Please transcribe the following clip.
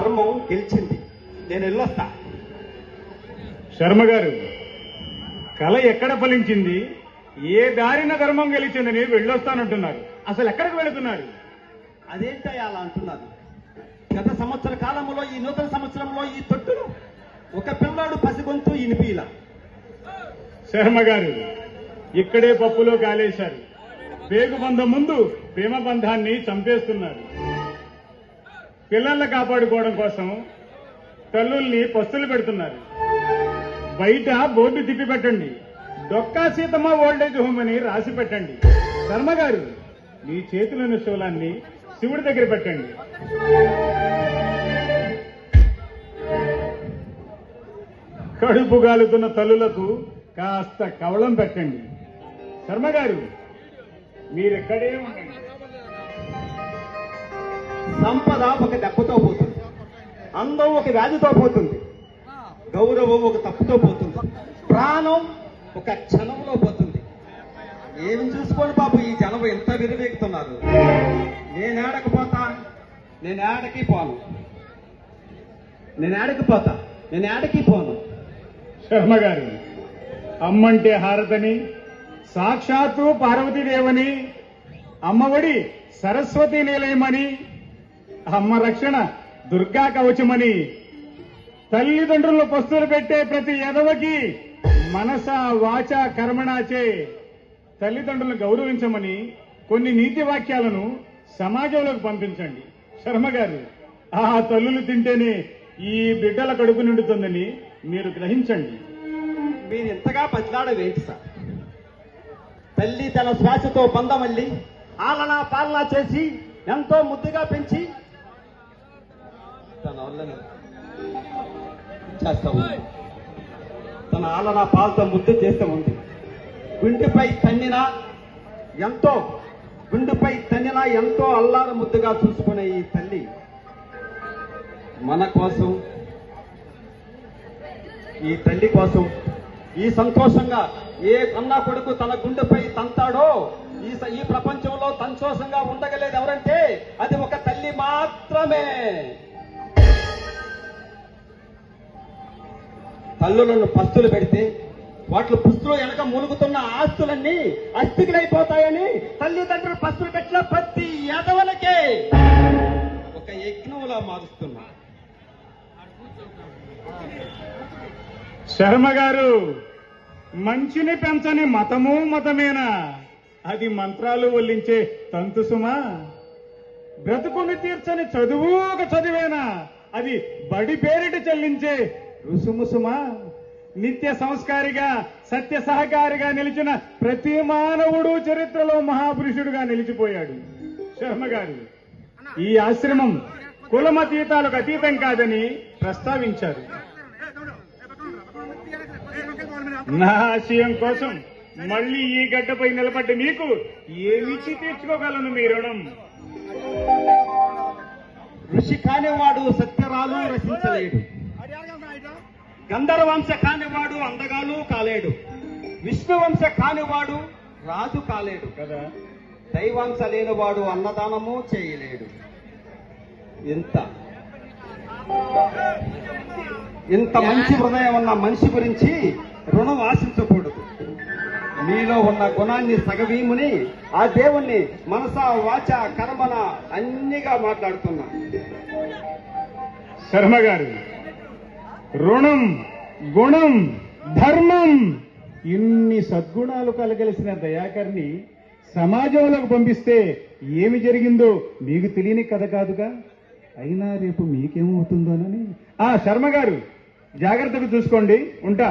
ధర్మం గెలిచింది. నేను వెళ్ళొస్తా. శర్మ గారు, కళ ఎక్కడ ఫలించింది? ఏ దారిన ధర్మం గెలిచిందని వెళ్ళొస్తానంటున్నారు. అసలు ఎక్కడికి వెళుతున్నారు? అదేంటయ్యా అలా అంటున్నారు? గత సంవత్సర కాలంలో ఈ నూతన సంవత్సరంలో ఈ తొట్టులో ఒక పిల్లాడు పసిగొంతు ఇనిపీల. శర్మ గారు, ఇక్కడే పప్పులో కాలేశారు. పేగుబంధం ముందు ప్రేమ బంధాన్ని చంపేస్తున్నారు. పిల్లల్ని కాపాడుకోవడం కోసం తల్లుల్ని పస్తులు పెడుతున్నారు. బయట బోర్డు తిప్పి పెట్టండి. డొక్కా సీతమ్మ ఓల్డేజ్ హోమ్ అని రాసి పెట్టండి. శర్మ గారు, మీ చేతులను శూలాన్ని శివుడి దగ్గర పెట్టండి. కడుపు గాలుతున్న తల్లులకు కాస్త కవళం పెట్టండి. శర్మ గారు, మీరెక్కడే ఉండండి. సంపద ఒక దెబ్బతో పోతుంది, అందం ఒక వ్యాధితో పోతుంది, గౌరవం ఒక తప్పుతో పోతుంది, ప్రాణం ఒక క్షణంలో పోతుంది. ఏమి చూసుకోండి బాబు, ఈ జనం ఎంత విరివేగుతున్నారు. నేనేడకి పోతా, నేనేడకి పోను, నేనేడకి పోతా, నేనేడకి పోను. శర్మ గారు, అమ్మంటే హారతని, సాక్షాత్తు పార్వతీదేవని, అమ్మఒడి సరస్వతి నిలయమని, అమ్మ రక్షణ దుర్గా కవచమని, తల్లిదండ్రులు పస్తులు పెట్టే ప్రతి ఎదవకి మనస వాచ కర్మణాచే తల్లిదండ్రులను గౌరవించమని కొన్ని నీతి వాక్యాలను సమాజంలోకి పంపించండి. శర్మ గారు, ఆ తల్లులు తింటేనే ఈ బిడ్డల కడుపు నిండుతుందని మీరు గ్రహించండి. మీరు ఇంతగా బతిలాడవేంటి సార్? తల్లి తన శ్వాసతో బంధమల్లి ఆలనా పాలనా చేసి ఎంతో ముద్దుగా పెంచి తన వల్లని చేస్తా ఉంది. తన ఆలనా పాలతో ముద్దు చేస్తూ ఉంది. గుండెపై తన్నినా ఎంతో అల్లార ముద్దుగా చూసుకునే ఈ తల్లి మన కోసం, ఈ తల్లి కోసం ఈ సంతోషంగా ఏ కన్నా కొడుకు తన గుండెపై తంతాడో ఈ ప్రపంచంలో సంతోషంగా ఉండగలేదు ఎవరంటే అది ఒక తల్లి మాత్రమే. తల్లులను పస్తులు పెడితే వాటి పుస్తులు వెనక మునుగుతున్న ఆస్తులన్నీ అస్థికులైపోతాయని తల్లిదండ్రులు పస్తులు పెట్టిన ప్రతి ఎదవలకే ఒక యజ్ఞంలా మారుస్తున్నా. శర్మ గారు, మంచిని పెంచని మతము మతమేనా? అది మంత్రాలు వల్లించే తంతు సుమా? బ్రతుకుని తీర్చని చదువు ఒక చదివేనా? అది బడి పేరిట చెల్లించే రుసుముసుమా? నిత్య సంస్కారిగా సత్య సహకారిగా నిలిచిన ప్రతి మానవుడు చరిత్రలో మహాపురుషుడుగా నిలిచిపోయాడు. శర్మ గారు, ఈ ఆశ్రమం కులమతీతాలకు అతీతం కాదని ప్రస్తావించారు. నా ఆశయం కోసం మళ్లీ ఈ గడ్డపై నిలబడ్డ మీకు ఏమిచ్చి తీర్చుకోగలను మీ రుణం? ఋషి కానివాడు సత్యరాలు రచించలేడు, గంధర్వంశ కానివాడు అందగాలు కాలేడు, విష్ణువంశ కానివాడు రాజు కాలేడు కదా, దైవాంశ లేనివాడు అన్నదానము చేయలేడు. ఇంత మంచి హృదయం ఉన్న మనిషి గురించి రుణం ఆశించకూడదు. మీలో ఉన్న గుణాన్ని సగవీముని ఆ దేవుణ్ణి మనస వాచ కర్మన అన్నిగా మాట్లాడుతున్నా. శర్మ గారు, రుణం, గుణం, ధర్మం ఇన్ని సద్గుణాలు కలగలిసిన దయాకర్ని సమాజంలోకి పంపిస్తే ఏమి జరిగిందో మీకు తెలియని కథ కాదుగా. అయినా రేపు మీకేమవుతుందోనని. శర్మ గారు, జాగ్రత్తగా చూసుకోండి. ఉంటా.